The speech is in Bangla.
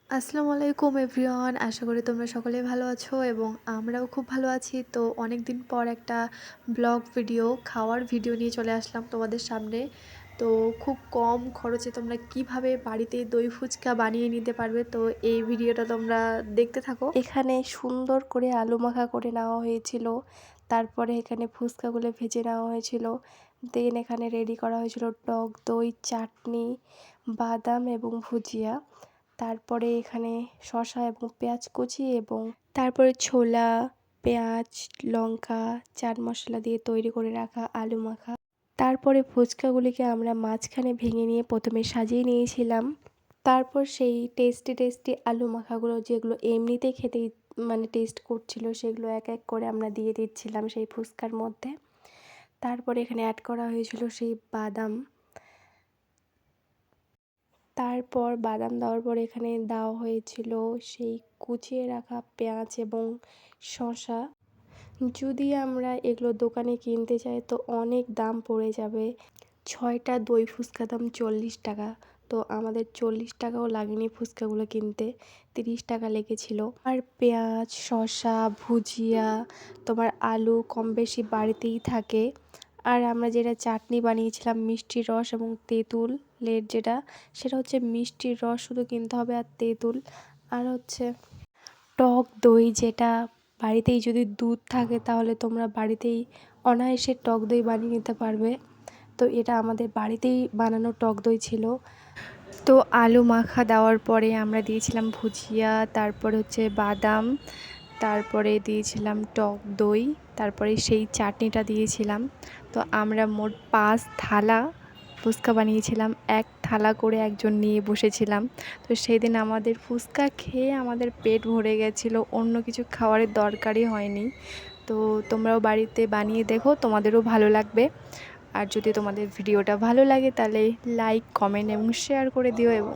আসসালামু আলাইকুম এভরিওয়ান। আশা করি তোমরা সকলেই ভালো আছো এবং আমরাও খুব ভালো আছি। তো অনেকদিন পর একটা ব্লগ ভিডিও, খাওয়ার ভিডিও নিয়ে চলে আসলাম তোমাদের সামনে। তো খুব কম খরচে তোমরা কিভাবে বাড়িতে দই ফুচকা বানিয়ে নিতে পারবে, তো এই ভিডিওটা তোমরা দেখতে থাকো। এখানে সুন্দর করে আলু মাখা করে নেওয়া হয়েছিল। তারপরে এখানে ফুচকাগুলো ভেজে নেওয়া হয়েছিল। দেন এখানে রেডি করা হয়েছিল টক দই, চাটনি, বাদাম এবং ভুজিয়া। তারপরে এখানে শসা এবং পেঁয়াজ কুচি এবং তারপরে ছোলা, পেঁয়াজ, লঙ্কা, চাট মশলা দিয়ে তৈরি করে রাখা আলু মাখা। তারপরে ফুচকাগুলিকে আমরা মাঝখানে ভেঙে নিয়ে প্রথমে সাজিয়ে নিয়েছিলাম। তারপর সেই টেস্টি টেস্টি আলু মাখাগুলো যেগুলো এমনিতেই খেতে মানে টেস্ট করছিল, সেগুলো এক এক করে আমরা দিয়ে দিচ্ছিলাম সেই ফুচকার মধ্যে। তারপরে এখানে অ্যাড করা হয়েছিল সেই বাদাম। তারপর বাদাম দেওয়ার পর এখানে দেওয়া হয়েছিল সেই কুচিয়ে রাখা পেঁয়াজ এবং শসা। যদি আমরা এগুলো দোকানে কিনতে চাই তো অনেক দাম পড়ে যাবে। 6টা দই ফুচকা দাম 40 টাকা। তো আমাদের 40 টাকাও লাগেনি ফুচকাগুলো কিনতে, 30 টাকা লেগেছিল। আর পেঁয়াজ, শসা, ভুজিয়া, তোমার আলু কম বেশি বাড়িতেই থাকে। আর আমরা যেটা চাটনি বানিয়েছিলাম মিষ্টির রস এবং তেঁতুলের যেটা, সেটা হচ্ছে মিষ্টির রস শুধু কিনতে হবে আর তেঁতুল। আর হচ্ছে টক দই, যেটা বাড়িতেই যদি দুধ থাকে তাহলে তোমরা বাড়িতেই অনায়াসে টক দই বানিয়ে নিতে পারবে। তো এটা আমাদের বাড়িতেই বানানো টক দই ছিল। তো আলু মাখা দেওয়ার পরে আমরা দিয়েছিলাম ভুজিয়া, তারপরে হচ্ছে বাদাম, তারপরে দিয়েছিলাম টক দই, তারপরে সেই চাটনিটা দিয়েছিলাম। তো আমরা মোট 5 থালা ফুচকা বানিয়েছিলাম। এক থালা করে একজন নিয়ে বসেছিলাম। তো সেদিন আমাদের ফুচকা খেয়ে আমাদের পেট ভরে গেছিলো, অন্য কিছু খাওয়ারের দরকারই হয়নি। তো তোমরাও বাড়িতে বানিয়ে দেখো, তোমাদেরও ভালো লাগবে। আর যদি তোমাদের ভিডিওটা ভালো লাগে তাহলে লাইক, কমেন্ট এবং শেয়ার করে দিও। এবং